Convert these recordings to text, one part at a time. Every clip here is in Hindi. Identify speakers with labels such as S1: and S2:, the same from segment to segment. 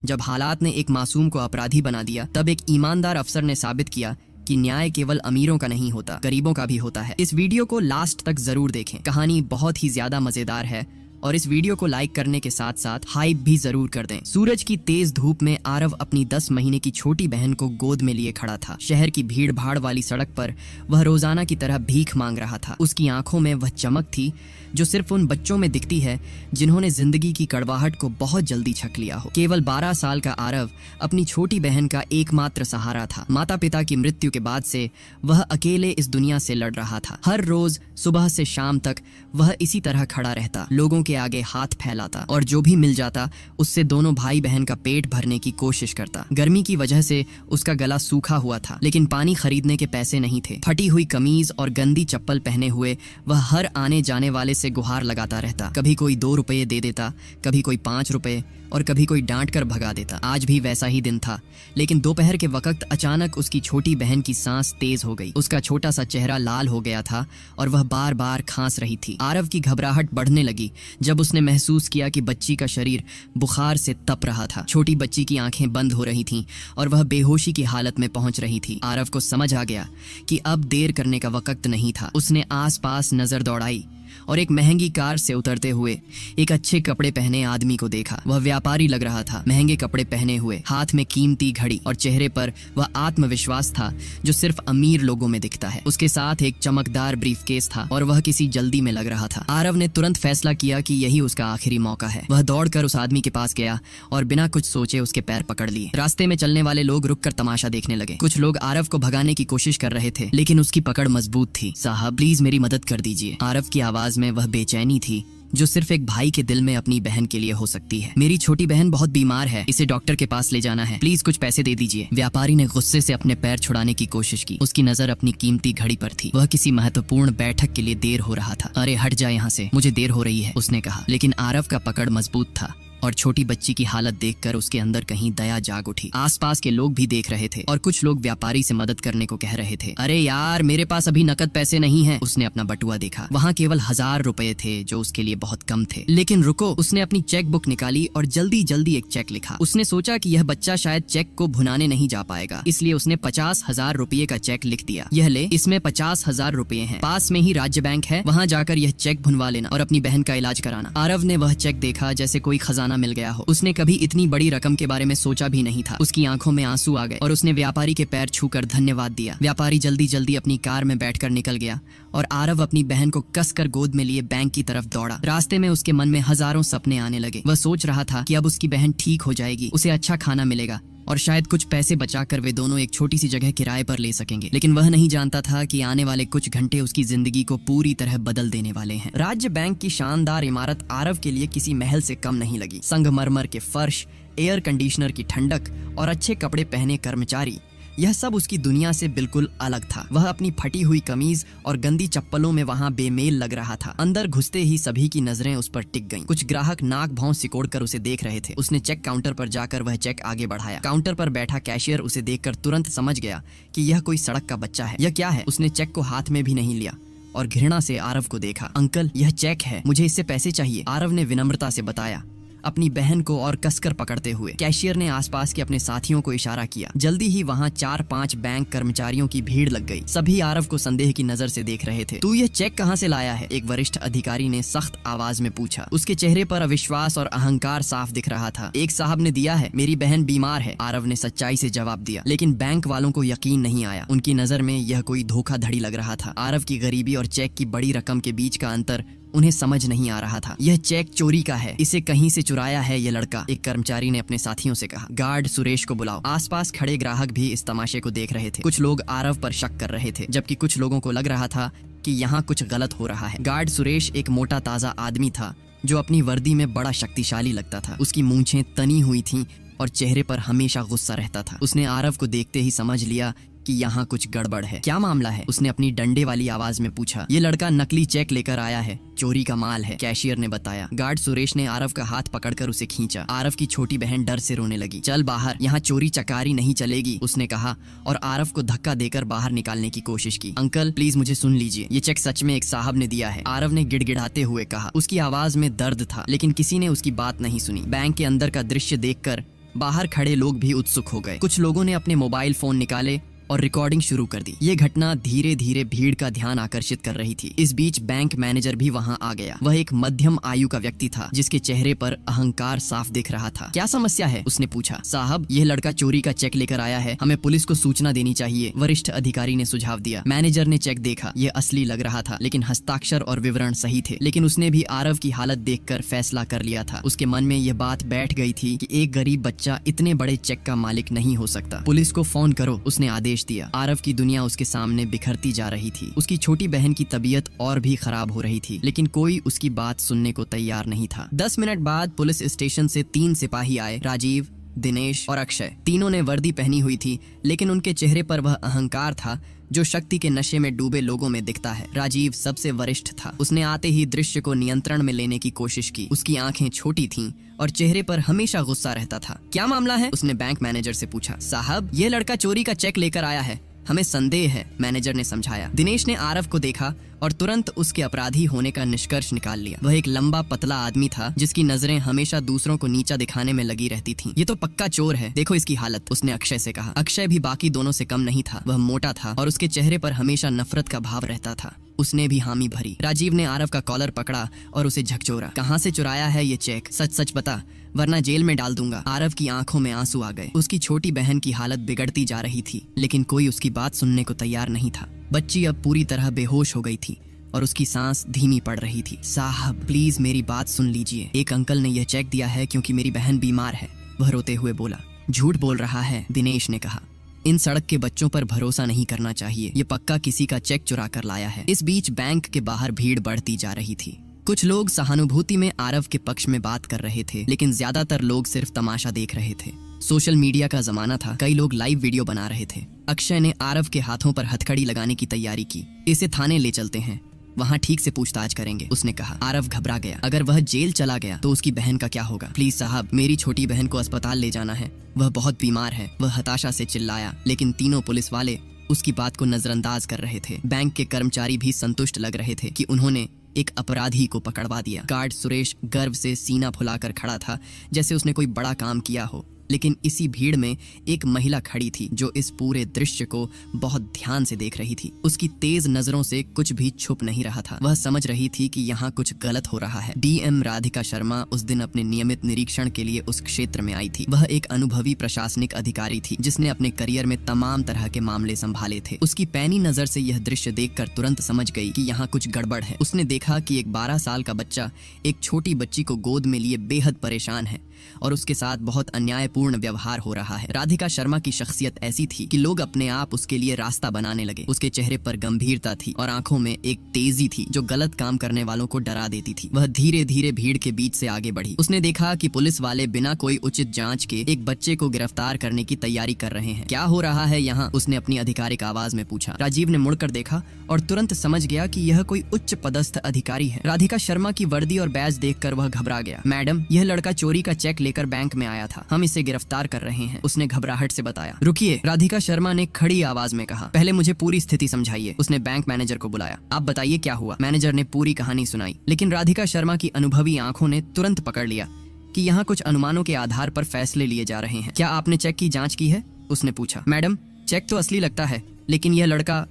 S1: जब हालात ने एक मासूम को अपराधी बना दिया, तब एक ईमानदार अफसर ने साबित किया कि न्याय केवल अमीरों का नहीं होता, गरीबों का भी होता है। इस वीडियो को लास्ट तक जरूर देखें, कहानी बहुत ही ज्यादा मजेदार है और इस वीडियो को लाइक करने के साथ साथ हाइप भी जरूर कर दें। सूरज की तेज धूप में आरव अपनी 10 महीने की छोटी बहन को गोद में लिए खड़ा था। शहर की भीड़ भाड़ वाली सड़क पर वह रोजाना की तरह भीख मांग रहा था। उसकी आंखों में वह चमक थी जो सिर्फ उन बच्चों में दिखती है जिन्होंने जिंदगी की कड़वाहट को बहुत जल्दी छक लिया हो। केवल 12 साल का आरव अपनी छोटी बहन का एकमात्र सहारा था। माता पिता की मृत्यु के बाद से वह अकेले इस दुनिया से लड़ रहा था। हर रोज सुबह से शाम तक वह इसी तरह खड़ा रहता, लोगों के आगे हाथ फैलाता और जो भी मिल जाता उससे दोनों भाई बहन का पेट भरने की कोशिश करता। गर्मी की वजह से उसका गला सूखा हुआ था, लेकिन पानी खरीदने के पैसे नहीं थे। फटी हुई कमीज और गंदी चप्पल पहने हुए वह हर आने जाने वाले से गुहार लगाता रहता। कभी कोई 2 रुपये दे देता, कभी कोई 5 रुपये और कभी कोई डांट कर भगा देता। आज भी वैसा ही दिन था, लेकिन दोपहर के वक्त अचानक उसकी छोटी बहन की सांस तेज हो गई। उसका छोटा सा चेहरा लाल हो गया था और वह बार बार खांस रही थी। आरव की घबराहट बढ़ने लगी जब उसने महसूस किया कि बच्ची का शरीर बुखार से तप रहा था। छोटी बच्ची की आंखें बंद हो रही थीं और वह बेहोशी की हालत में पहुंच रही थी। आरव को समझ आ गया कि अब देर करने का वक्त नहीं था। उसने आसपास नजर दौड़ाई और एक महंगी कार से उतरते हुए एक अच्छे कपड़े पहने आदमी को देखा। वह व्यापारी लग रहा था, महंगे कपड़े पहने हुए, हाथ में कीमती घड़ी और चेहरे पर वह आत्मविश्वास था जो सिर्फ अमीर लोगों में दिखता है। उसके साथ एक चमकदार ब्रीफकेस था और वह किसी जल्दी में लग रहा था। आरव ने तुरंत फैसला किया कि यही उसका आखिरी मौका है। वह दौड़कर उस आदमी के पास गया और बिना कुछ सोचे उसके पैर पकड़ लिए। रास्ते में चलने वाले लोग रुककर तमाशा देखने लगे। कुछ लोग आरव को भगाने की कोशिश कर रहे थे, लेकिन उसकी पकड़ मजबूत थी। साहब, प्लीज मेरी मदद कर दीजिए। आरव की आवाज में वह बेचैनी थी जो सिर्फ एक भाई के दिल में अपनी बहन के लिए हो सकती है। मेरी छोटी बहन बहुत बीमार है, इसे डॉक्टर के पास ले जाना है, प्लीज कुछ पैसे दे दीजिए। व्यापारी ने गुस्से से अपने पैर छुड़ाने की कोशिश की। उसकी नजर अपनी कीमती घड़ी पर थी। वह किसी महत्वपूर्ण बैठक के लिए देर हो रहा था। अरे हट जा यहाँ से, मुझे देर हो रही है, उसने कहा। लेकिन आरव का पकड़ मजबूत था और छोटी बच्ची की हालत देखकर उसके अंदर कहीं दया जाग उठी। आसपास के लोग भी देख रहे थे और कुछ लोग व्यापारी से मदद करने को कह रहे थे। अरे यार, मेरे पास अभी नकद पैसे नहीं हैं। उसने अपना बटुआ देखा। वहाँ केवल 1000 रुपए थे जो उसके लिए बहुत कम थे। लेकिन रुको, उसने अपनी चेक बुक निकाली और जल्दी जल्दी एक चेक लिखा। उसने सोचा कि यह बच्चा शायद चेक को भुनाने नहीं जा पाएगा, इसलिए उसने 50,000 रुपये का चेक लिख दिया। यह ले, इसमें 50,000 रुपये हैं। पास में ही राज्य बैंक है, वहाँ जाकर यह चेक भुनवा लेना और अपनी बहन का इलाज कराना। आरव ने वह चेक देखा जैसे कोई खजाना मिल गया हो। उसने कभी इतनी बड़ी रकम के बारे में सोचा भी नहीं था। उसकी आंखों में आंसू आ गए और उसने व्यापारी के पैर छूकर धन्यवाद दिया। व्यापारी जल्दी जल्दी अपनी कार में बैठकर निकल गया और आरव अपनी बहन को कसकर गोद में लिए बैंक की तरफ दौड़ा। रास्ते में उसके मन में हजारों सपने आने लगे। वह सोच रहा था कि अब उसकी बहन ठीक हो जाएगी, उसे अच्छा खाना मिलेगा और शायद कुछ पैसे बचाकर वे दोनों एक छोटी सी जगह किराए पर ले सकेंगे। लेकिन वह नहीं जानता था कि आने वाले कुछ घंटे उसकी जिंदगी को पूरी तरह बदल देने वाले हैं। राज्य बैंक की शानदार इमारत आरव के लिए किसी महल से कम नहीं लगी। संगमरमर के फर्श, एयर कंडीशनर की ठंडक और अच्छे कपड़े पहने कर्मचारी, यह सब उसकी दुनिया से बिल्कुल अलग था। वह अपनी फटी हुई कमीज और गंदी चप्पलों में वहाँ बेमेल लग रहा था। अंदर घुसते ही सभी की नजरें उस पर टिक गईं। कुछ ग्राहक नाक भौं सिकोड़कर उसे देख रहे थे। उसने चेक काउंटर पर जाकर वह चेक आगे बढ़ाया। काउंटर पर बैठा कैशियर उसे देखकर तुरंत समझ गया कि यह कोई सड़क का बच्चा है। यह क्या है? उसने चेक को हाथ में भी नहीं लिया और घृणा से आरव को देखा। अंकल, यह चेक है, मुझे इससे पैसे चाहिए, आरव ने विनम्रता से बताया, अपनी बहन को और कसकर पकड़ते हुए। कैशियर ने आसपास के अपने साथियों को इशारा किया। जल्दी ही वहाँ 4-5 बैंक कर्मचारियों की भीड़ लग गई। सभी आरव को संदेह की नजर से देख रहे थे। तू यह चेक कहाँ से लाया है? एक वरिष्ठ अधिकारी ने सख्त आवाज में पूछा। उसके चेहरे पर अविश्वास और अहंकार साफ दिख रहा था। एक साहब ने दिया है, मेरी बहन बीमार है, आरव ने सच्चाई से जवाब दिया। लेकिन बैंक वालों को यकीन नहीं आया। उनकी नजर में यह कोई धोखाधड़ी लग रहा था। आरव की गरीबी और चेक की बड़ी रकम के बीच का अंतर उन्हें समझ नहीं आ रहा था। यह चेक चोरी का है, इसे कहीं से चुराया है ये लड़का, एक कर्मचारी ने अपने साथियों से कहा। गार्ड सुरेश को बुलाओ। आसपास खड़े ग्राहक भी इस तमाशे को देख रहे थे। कुछ लोग आरव पर शक कर रहे थे, जबकि कुछ लोगों को लग रहा था कि यहाँ कुछ गलत हो रहा है। गार्ड सुरेश एक मोटा ताजा आदमी था जो अपनी वर्दी में बड़ा शक्तिशाली लगता था। उसकी मूंछें तनी हुई थीं और चेहरे पर हमेशा गुस्सा रहता था। उसने आरव को देखते ही समझ लिया कि यहाँ कुछ गड़बड़ है। क्या मामला है? उसने अपनी डंडे वाली आवाज में पूछा। ये लड़का नकली चेक लेकर आया है, चोरी का माल है, कैशियर ने बताया। गार्ड सुरेश ने आरव का हाथ पकड़कर उसे खींचा। आरव की छोटी बहन डर से रोने लगी। चल बाहर, यहाँ चोरी चकारी नहीं चलेगी, उसने कहा और आरव को धक्का देकर बाहर निकालने की कोशिश की। अंकल, प्लीज मुझे सुन लीजिए, ये चेक सच में एक साहब ने दिया है, आरव ने गिड़गिड़ाते हुए कहा। उसकी आवाज में दर्द था, लेकिन किसी ने उसकी बात नहीं सुनी। बैंक के अंदर का दृश्य देखकर बाहर खड़े लोग भी उत्सुक हो गए। कुछ लोगों ने अपने मोबाइल फोन निकाले और रिकॉर्डिंग शुरू कर दी। ये घटना धीरे धीरे भीड़ का ध्यान आकर्षित कर रही थी। इस बीच बैंक मैनेजर भी वहां आ गया। वह एक मध्यम आयु का व्यक्ति था जिसके चेहरे पर अहंकार साफ दिख रहा था। क्या समस्या है? उसने पूछा। साहब, यह लड़का चोरी का चेक लेकर आया है, हमें पुलिस को सूचना देनी चाहिए, वरिष्ठ अधिकारी ने सुझाव दिया। मैनेजर ने चेक देखा। यह असली लग रहा था, लेकिन हस्ताक्षर और विवरण सही थे। लेकिन उसने भी आरव की हालत देखकर फैसला कर लिया था। उसके मन में यह बात बैठ गई थी कि एक गरीब बच्चा इतने बड़े चेक का मालिक नहीं हो सकता। पुलिस को फोन करो, उसने आदेश दिया। आरव की दुनिया उसके सामने बिखरती जा रही थी। उसकी छोटी बहन की तबीयत और भी खराब हो रही थी, लेकिन कोई उसकी बात सुनने को तैयार नहीं था। 10 मिनट बाद पुलिस स्टेशन से 3 सिपाही आए। राजीव, दिनेश और अक्षय। तीनों ने वर्दी पहनी हुई थी, लेकिन उनके चेहरे पर वह अहंकार था जो शक्ति के नशे में डूबे लोगों में दिखता है। राजीव सबसे वरिष्ठ था। उसने आते ही दृश्य को नियंत्रण में लेने की कोशिश की। उसकी आंखें छोटी थीं और चेहरे पर हमेशा गुस्सा रहता था। क्या मामला है? उसने बैंक मैनेजर से पूछा। साहब, ये लड़का चोरी का चेक लेकर आया है, हमें संदेह है, मैनेजर ने समझाया। दिनेश ने आरव को देखा और तुरंत उसके अपराधी होने का निष्कर्ष निकाल लिया। वह एक लंबा पतला आदमी था जिसकी नजरें हमेशा दूसरों को नीचा दिखाने में लगी रहती थीं। ये तो पक्का चोर है, देखो इसकी हालत, उसने अक्षय से कहा। अक्षय भी बाकी दोनों से कम नहीं था। वह मोटा था और उसके चेहरे पर हमेशा नफरत का भाव रहता था। उसने भी हामी भरी। राजीव ने आरव का कॉलर पकड़ा और उसे झकझोरा। कहाँ से चुराया है ये चेक? सच सच बता, वरना जेल में डाल दूंगा। आरव की आंखों में आंसू आ गए। उसकी छोटी बहन की हालत बिगड़ती जा रही थी, लेकिन कोई उसकी बात सुनने को तैयार नहीं था। बच्ची अब पूरी तरह बेहोश हो गई थी और उसकी सांस धीमी पड़ रही थी। साहब, प्लीज मेरी बात सुन लीजिए। एक अंकल ने यह चेक दिया है क्योंकि मेरी बहन बीमार है, वह रोते हुए बोला। झूठ बोल रहा है, दिनेश ने कहा। इन सड़क के बच्चों पर भरोसा नहीं करना चाहिए, ये पक्का किसी का चेक चुरा कर लाया है। इस बीच बैंक के बाहर भीड़ बढ़ती जा रही थी। कुछ लोग सहानुभूति में आरव के पक्ष में बात कर रहे थे, लेकिन ज्यादातर लोग सिर्फ तमाशा देख रहे थे। सोशल मीडिया का जमाना था, कई लोग लाइव वीडियो बना रहे थे। अक्षय ने आरव के हाथों पर हथकड़ी लगाने की तैयारी की। इसे थाने ले चलते हैं, वहाँ ठीक से पूछताछ करेंगे, उसने कहा। आरव घबरा गया। अगर वह जेल चला गया तो उसकी बहन का क्या होगा? प्लीज साहब, मेरी छोटी बहन को अस्पताल ले जाना है, वह बहुत बीमार है, वह हताशा से चिल्लाया। लेकिन तीनों पुलिस वाले उसकी बात को नजरअंदाज कर रहे थे। बैंक के कर्मचारी भी संतुष्ट लग रहे थे कि उन्होंने एक अपराधी को पकड़वा दिया। गार्ड सुरेश गर्व से सीना फुलाकर खड़ा था, जैसे उसने कोई बड़ा काम किया हो। लेकिन इसी भीड़ में एक महिला खड़ी थी जो इस पूरे दृश्य को बहुत ध्यान से देख रही थी। उसकी तेज नजरों से कुछ भी छुप नहीं रहा था। वह समझ रही थी कि यहाँ कुछ गलत हो रहा है। डीएम राधिका शर्मा उस दिन अपने नियमित निरीक्षण के लिए उस क्षेत्र में आई थी। वह एक अनुभवी प्रशासनिक अधिकारी थी जिसने अपने करियर में तमाम तरह के मामले संभाले थे। उसकी पैनी नजर से यह दृश्य देखकर तुरंत समझ गई कि यहाँ कुछ गड़बड़ है। उसने देखा कि एक 12 साल का बच्चा एक छोटी बच्ची को गोद में लिए बेहद परेशान है और उसके साथ बहुत अन्यायपूर्ण व्यवहार हो रहा है। राधिका शर्मा की शख्सियत ऐसी थी कि लोग अपने आप उसके लिए रास्ता बनाने लगे। उसके चेहरे पर गंभीरता थी और आंखों में एक तेजी थी जो गलत काम करने वालों को डरा देती थी। वह धीरे धीरे भीड़ के बीच से आगे बढ़ी। उसने देखा कि पुलिस वाले बिना कोई उचित जांच के एक बच्चे को गिरफ्तार करने की तैयारी कर रहे हैं। क्या हो रहा है यहाँ? उसने अपनी आधिकारिक आवाज में पूछा। राजीव ने मुड़कर देखा और तुरंत समझ गया कि यह कोई उच्च पदस्थ अधिकारी है। राधिका शर्मा की वर्दी और बैज देखकर वह घबरा गया। मैडम, यह लड़का चोरी का चेक लेकर बैंक में आया था, हम इसे गिरफ्तार कर रहे हैं, उसने घबराहट से बताया। रुकिए, राधिका शर्मा ने खड़ी आवाज में कहा। पहले मुझे पूरी स्थिति समझाइए। उसने बैंक मैनेजर को बुलाया। आप बताइए क्या हुआ? मैनेजर ने पूरी कहानी सुनाई, लेकिन राधिका शर्मा की अनुभवी आंखों ने तुरंत पकड़ लिया कि यहाँ कुछ अनुमानों के आधार पर फैसले लिए जा रहे हैं। क्या आपने चेक की जाँच की है? उसने पूछा। मैडम, चेक तो असली लगता है, लेकिन यह लड़का,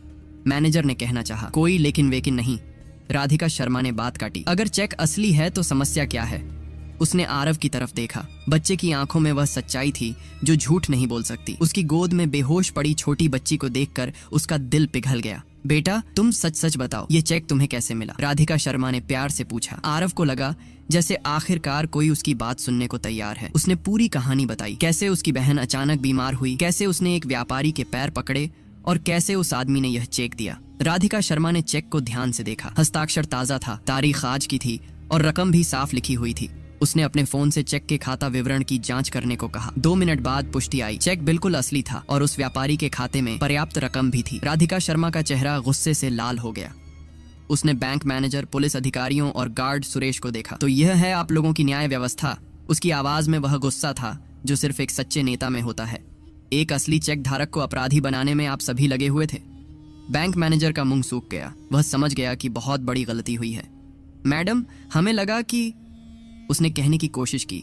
S1: मैनेजर ने कहना चाहा। कोई लेकिन वेकिन नहीं, राधिका शर्मा ने बात काटी। अगर चेक असली है तो समस्या क्या है? उसने आरव की तरफ देखा। बच्चे की आंखों में वह सच्चाई थी जो झूठ नहीं बोल सकती। उसकी गोद में बेहोश पड़ी छोटी बच्ची को देखकर उसका दिल पिघल गया। बेटा, तुम सच सच बताओ, ये चेक तुम्हें कैसे मिला? राधिका शर्मा ने प्यार से पूछा। आरव को लगा जैसे आखिरकार कोई उसकी बात सुनने को तैयार है। उसने पूरी कहानी बताई, कैसे उसकी बहन अचानक बीमार हुई, कैसे उसने एक व्यापारी के पैर पकड़े और कैसे उस आदमी ने यह चेक दिया। राधिका शर्मा ने चेक को ध्यान से देखा। हस्ताक्षर ताजा था, तारीख आज की थी और रकम भी साफ लिखी हुई थी। उसने अपने फोन से चेक के खाता विवरण की जांच करने को कहा। 2 मिनट बाद पुष्टि आई। चेक बिल्कुल असली था और उस व्यापारी के खाते में पर्याप्त रकम भी थी। राधिका शर्मा का चेहरा गुस्से से लाल हो गया। उसने बैंक मैनेजर, पुलिस अधिकारियों और गार्ड सुरेश को देखा। तो यह है आप लोगों की न्याय व्यवस्था? उसकी आवाज में वह गुस्सा था जो सिर्फ एक सच्चे नेता में होता है। एक असली चेक धारक को अपराधी बनाने में आप सभी लगे हुए थे। बैंक मैनेजर का मुंह सूख गया। वह समझ गया कि बहुत बड़ी गलती हुई है। मैडम, हमें लगा कि, उसने कहने की कोशिश की।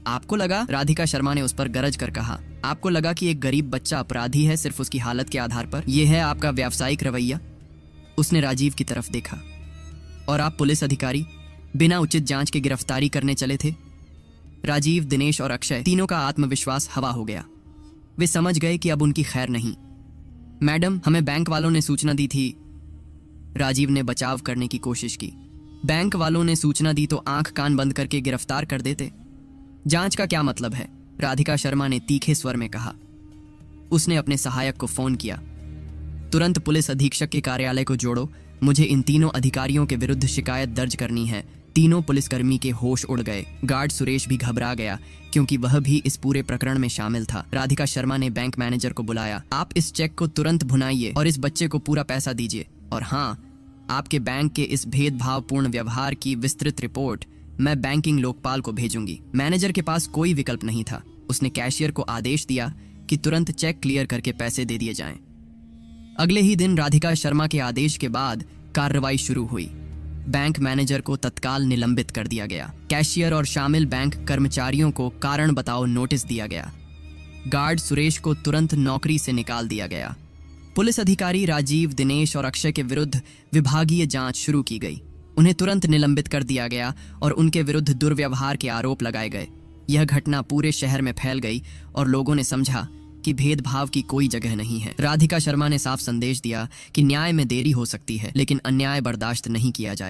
S1: आपको लगा? राधिका शर्मा ने उस पर गरज कर कहा। आपको लगा कि एक गरीब बच्चा अपराधी है सिर्फ उसकी हालत के आधार पर? यह है आपका व्यावसायिक रवैया? उसने राजीव की तरफ देखा। और आप पुलिस अधिकारी बिना उचित जांच के गिरफ्तारी करने चले थे? राजीव, दिनेश और अक्षय तीनों का आत्मविश्वास हवा हो गया। वे समझ गए कि अब उनकी खैर नहीं। मैडम, हमें बैंक वालों ने सूचना दी थी। राजीव ने बचाव करने की कोशिश की। बैंक वालों ने सूचना दी तो आंख कान बंद करके गिरफ्तार कर देते। जांच का क्या मतलब है? राधिका शर्मा ने तीखे स्वर में कहा। उसने अपने सहायक को फोन किया। तुरंत पुलिस अधीक्षक के कार्यालय को जोड़ो, मुझे इन तीनों अधिकारियों के विरुद्ध शिकायत दर्ज करनी है। तीनों पुलिसकर्मी के होश उड़ गए। गार्ड सुरेश भी घबरा गया क्योंकि वह भी इस पूरे प्रकरण में शामिल था। राधिका शर्मा ने बैंक मैनेजर को बुलाया। आप इस चेक को तुरंत भुनाइए और इस बच्चे को पूरा पैसा दीजिए। और हाँ, आपके बैंक के इस भेदभावपूर्ण व्यवहार की विस्तृत रिपोर्ट मैं बैंकिंग लोकपाल को भेजूंगी। मैनेजर के पास कोई विकल्प नहीं था। उसने कैशियर को आदेश दिया कि तुरंत चेक क्लियर करके पैसे दे दिए जाएं। अगले ही दिन राधिका शर्मा के आदेश के बाद कार्रवाई शुरू हुई। बैंक मैनेजर को तत्काल निलंबित कर दिया गया। कैशियर और शामिल बैंक कर्मचारियों को कारण बताओ नोटिस दिया गया। गार्ड सुरेश को तुरंत नौकरी से निकाल दिया गया। पुलिस अधिकारी राजीव, दिनेश और अक्षय के विरुद्ध विभागीय जांच शुरू की गई। उन्हें तुरंत निलंबित कर दिया गया और उनके विरुद्ध दुर्व्यवहार के आरोप लगाए गए। यह घटना पूरे शहर में फैल गई और लोगों ने समझा कि भेदभाव की कोई जगह नहीं है। राधिका शर्मा ने साफ संदेश दिया कि न्याय में देरी हो सकती है, लेकिन अन्याय बर्दाश्त नहीं किया जाएगा।